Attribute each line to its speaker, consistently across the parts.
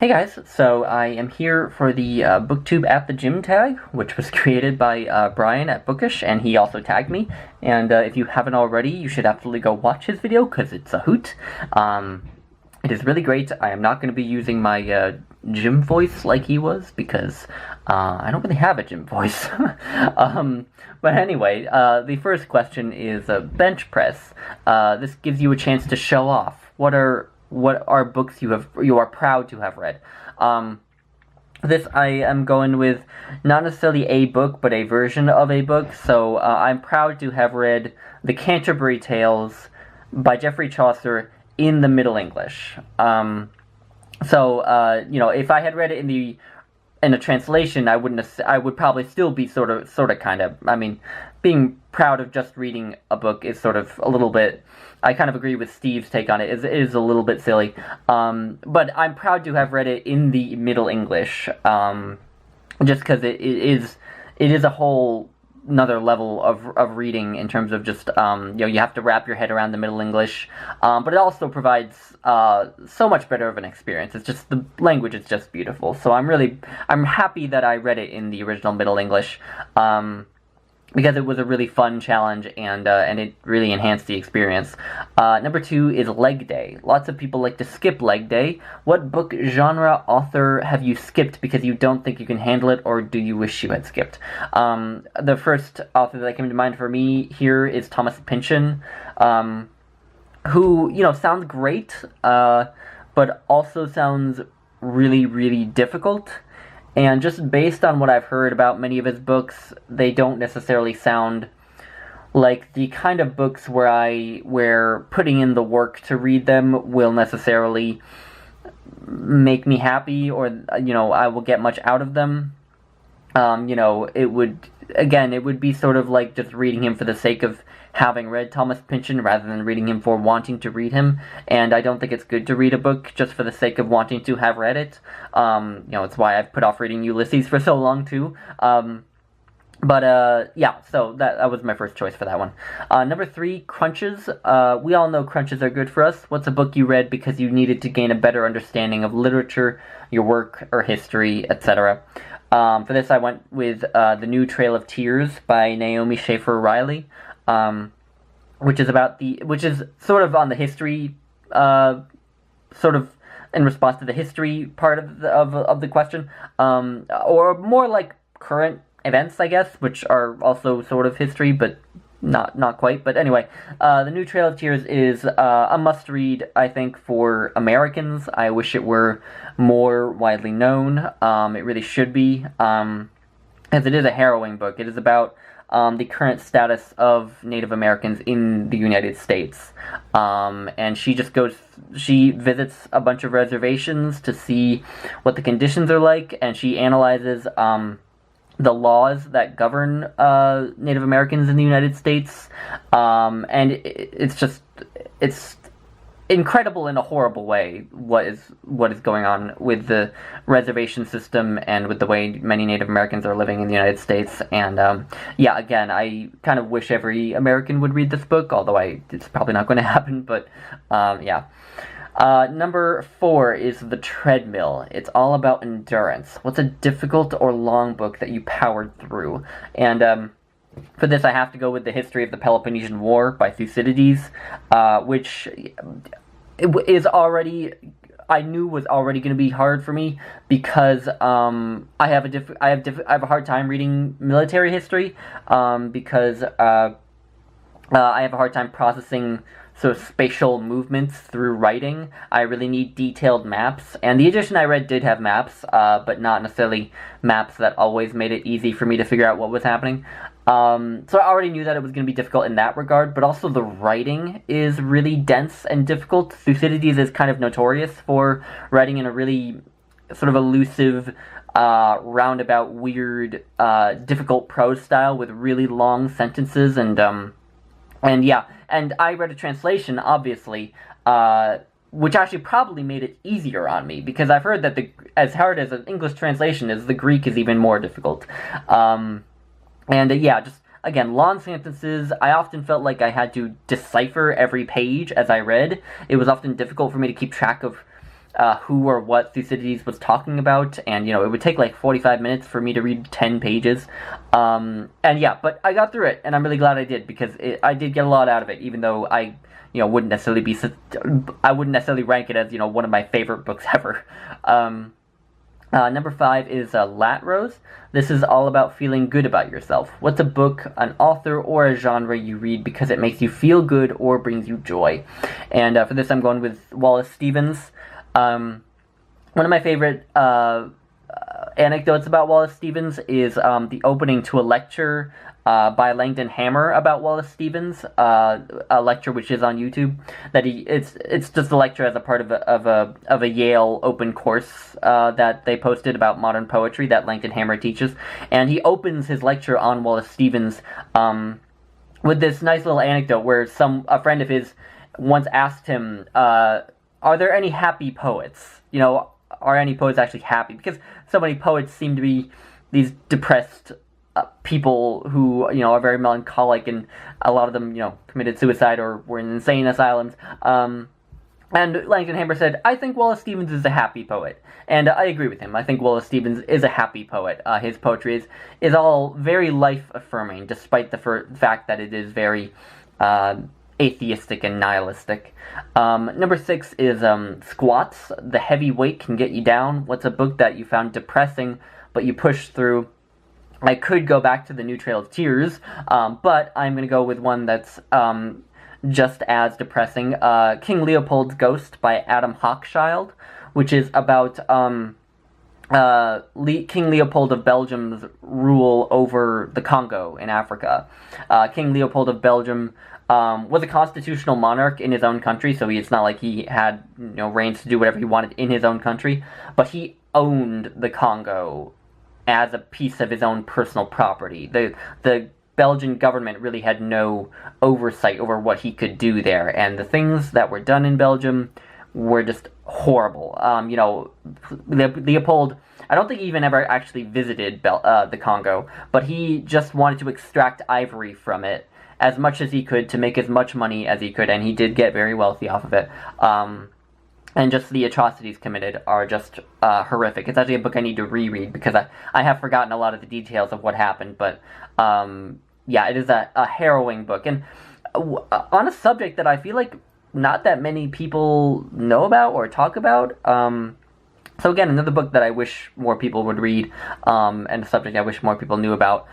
Speaker 1: Hey guys, so I am here for the BookTube at the gym tag, which was created by Brian at Bookish, and he also tagged me. And if you haven't already, you should absolutely go watch his video, because it's a hoot. It is really great. I am not going to be using my gym voice like he was, because I don't really have a gym voice. But anyway, the first question is bench press. This gives you a chance to show off. What are books you are proud to have read? This I am going with not necessarily a book, but a version of a book. So I'm proud to have read The Canterbury Tales by Geoffrey Chaucer in the Middle English. If I had read it in a translation, I would probably still be sort of kind of. I mean, being proud of just reading a book is sort of a little bit. I kind of agree with Steve's take on it. It is a little bit silly, but I'm proud to have read it in the Middle English, just because it is a whole another level of reading in terms of just you have to wrap your head around the Middle English, but it also provides so much better of an experience. It's just the language is just beautiful. So I'm happy that I read it in the original Middle English. Because it was a really fun challenge, and it really enhanced the experience. Number 2 is Leg Day. Lots of people like to skip Leg Day. What book, genre, author have you skipped because you don't think you can handle it, or do you wish you had skipped? The first author that came to mind for me here is Thomas Pynchon, who, sounds great, but also sounds really, really difficult. And just based on what I've heard about many of his books, they don't necessarily sound like the kind of books where putting in the work to read them will necessarily make me happy, or I will get much out of them. It would be sort of like just reading him for the sake of having read Thomas Pynchon rather than reading him for wanting to read him, and I don't think it's good to read a book just for the sake of wanting to have read it. It's why I've put off reading Ulysses for so long too. So that was my first choice for that one. Number 3, crunches. We all know crunches are good for us. What's a book you read because you needed to gain a better understanding of literature, your work, or history, etc.? For this, I went with The New Trail of Tears by Naomi Schaefer Riley, which is sort of on the history, sort of in response to the history part of the question, or more like current events, I guess, which are also sort of history, but not quite. But anyway, The New Trail of Tears is a must-read, I think, for Americans. I wish it were more widely known. It really should be, as it is a harrowing book. It is about the current status of Native Americans in the United States. And she visits a bunch of reservations to see what the conditions are like, and she analyzes the laws that govern Native Americans in the United States, and it's incredible in a horrible way what is going on with the reservation system and with the way many Native Americans are living in the United States. And again, I kind of wish every American would read this book, although it's probably not going to happen. But number 4 is The Treadmill. It's all about endurance. What's a difficult or long book that you powered through? And for this, I have to go with The History of the Peloponnesian War by Thucydides, which I knew was already going to be hard for me, because I have a hard time reading military history, because I have a hard time processing sort of spatial movements through writing. I really need detailed maps, and the edition I read did have maps, but not necessarily maps that always made it easy for me to figure out what was happening. So I already knew that it was going to be difficult in that regard, but also the writing is really dense and difficult. Thucydides is kind of notorious for writing in a really sort of elusive, roundabout, weird, difficult prose style with really long sentences, and I read a translation, obviously, which actually probably made it easier on me, because I've heard that as hard as an English translation is, the Greek is even more difficult. Just, again, long sentences. I often felt like I had to decipher every page as I read. It was often difficult for me to keep track of who or what Thucydides was talking about, and it would take like 45 minutes for me to read 10 pages. And yeah, but I got through it, and I'm really glad I did, because I did get a lot out of it, even though I wouldn't necessarily rank it as one of my favorite books ever. Number 5 is Lat Rows. This is all about feeling good about yourself. What's a book, an author, or a genre you read because it makes you feel good or brings you joy? And for this, I'm going with Wallace Stevens. One of my favorite anecdotes about Wallace Stevens is the opening to a lecture by Langdon Hammer about Wallace Stevens, a lecture which is on YouTube. It's just a lecture as a part of a Yale open course that they posted about modern poetry that Langdon Hammer teaches, and he opens his lecture on Wallace Stevens with this nice little anecdote where a friend of his once asked him, "Are there any happy poets? Are any poets actually happy? Because so many poets seem to be these depressed people who are very melancholic, and a lot of them committed suicide or were in insane asylums." And Langdon Hammer said, "I think Wallace Stevens is a happy poet," and I agree with him. I think Wallace Stevens is a happy poet. His poetry is all very life affirming, despite the fact that it is very atheistic and nihilistic. Number 6 is Squats. The Heavy Weight Can Get You Down. What's a book that you found depressing but you pushed through? I could go back to The New Trail of Tears, but I'm going to go with one that's just as depressing. King Leopold's Ghost by Adam Hochschild, which is about King Leopold of Belgium's rule over the Congo in Africa. King Leopold of Belgium was a constitutional monarch in his own country, so it's not like he had reigns to do whatever he wanted in his own country, but he owned the Congo as a piece of his own personal property. The Belgian government really had no oversight over what he could do there, and the things that were done in Belgium were just horrible. Leopold, I don't think he even ever actually visited the Congo, but he just wanted to extract ivory from it as much as he could to make as much money as he could, and he did get very wealthy off of it. And just the atrocities committed are just horrific. It's actually a book I need to reread because I have forgotten a lot of the details of what happened, but yeah, it is a harrowing book. And on a subject that I feel like not that many people know about or talk about. So again, another book that I wish more people would read, and a subject I wish more people knew about.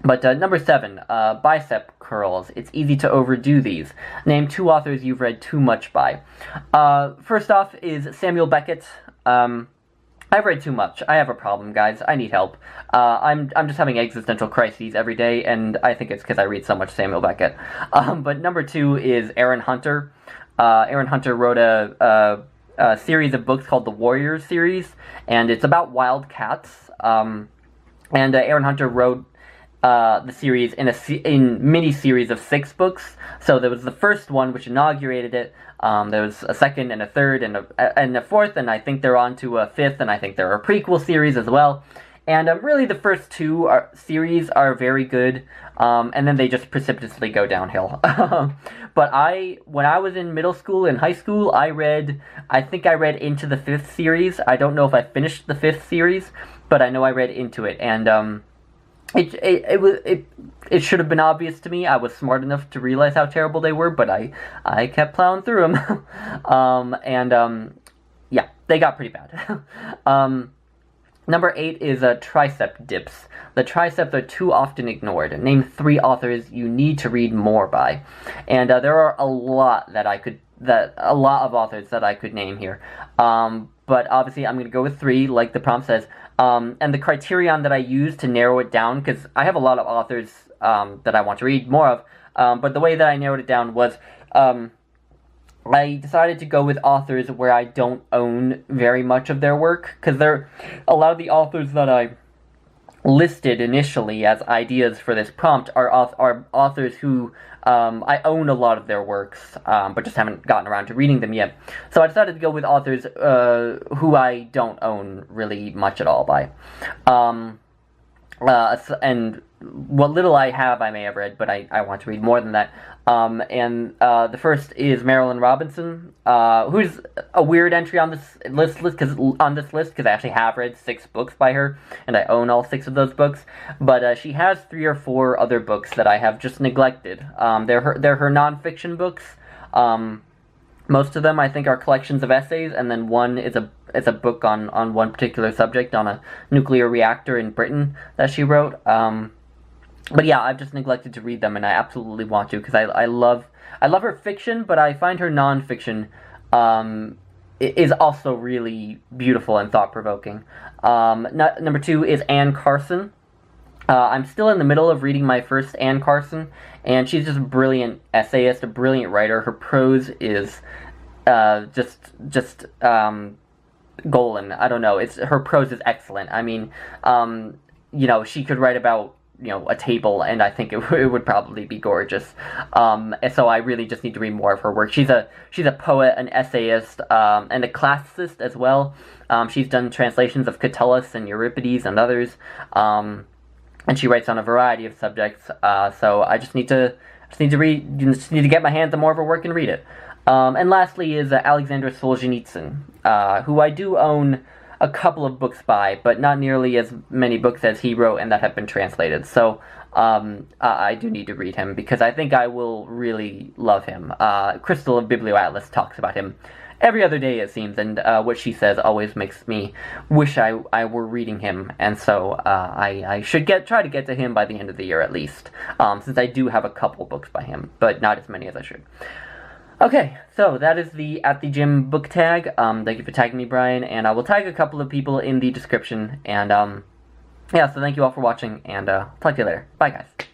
Speaker 1: But number 7, Bicep Curls. It's easy to overdo these. Name 2 authors you've read too much by. First off is Samuel Beckett. I've read too much. I have a problem, guys. I need help. I'm just having existential crises every day, and I think it's because I read so much Samuel Beckett. But number 2 is Aaron Hunter. Aaron Hunter wrote a series of books called the Warriors series, and it's about wildcats. And Aaron Hunter wrote the series in mini-series of 6 books. So there was the first one, which inaugurated it. There was a second and a third and a fourth, and I think they're on to a 5th, and I think there are prequel series as well. And really the first 2 series are very good, and then they just precipitously go downhill. But when I was in middle school and high school, I think I read into the 5th series. I don't know if I finished the 5th series, but I know I read into it, and it should have been obvious to me. I was smart enough to realize how terrible they were, but I kept plowing through them. Yeah, they got pretty bad. Number 8 is Tricep Dips. The triceps are too often ignored. Name 3 authors you need to read more by. And there are a lot of authors that I could name here. But obviously I'm going to go with 3, like the prompt says. And the criterion that I use to narrow it down, because I have a lot of authors that I want to read more of, but the way that I narrowed it down was I decided to go with authors where I don't own very much of their work, because a lot of the authors that I listed initially as ideas for this prompt are authors who I own a lot of their works, but just haven't gotten around to reading them yet. So I decided to go with authors who I don't own really much at all by. And what little I have, I may have read, but I want to read more than that. And the first is Marilyn Robinson, who's a weird entry on this list because I actually have read 6 books by her, and I own all 6 of those books. But she has 3 or 4 other books that I have just neglected. They're her nonfiction books. Most of them, I think, are collections of essays, and then one is a book on one particular subject, on a nuclear reactor in Britain that she wrote. But yeah, I've just neglected to read them, and I absolutely want to, because I love her fiction, but I find her nonfiction is also really beautiful and thought-provoking. Number 2 is Anne Carson. I'm still in the middle of reading my first Anne Carson, and she's just a brilliant essayist, a brilliant writer. Her prose is just golden. I don't know. Her prose is excellent. I mean, she could write about a table, and I think it would probably be gorgeous. And so I really just need to read more of her work. She's a poet, an essayist, and a classicist as well. She's done translations of Catullus and Euripides and others. And she writes on a variety of subjects. So I just need to get my hands on more of her work and read it. And lastly is Alexander Solzhenitsyn, who I do own a couple of books by, but not nearly as many books as he wrote and that have been translated. So I do need to read him, because I think I will really love him. Crystal of Biblioatlas talks about him every other day, it seems, and what she says always makes me wish I were reading him, and so I should try to get to him by the end of the year at least, since I do have a couple books by him, but not as many as I should. Okay, so that is the At the Gym book tag. Thank you for tagging me, Brian, and I will tag a couple of people in the description, and yeah, so thank you all for watching, and talk to you later. Bye, guys.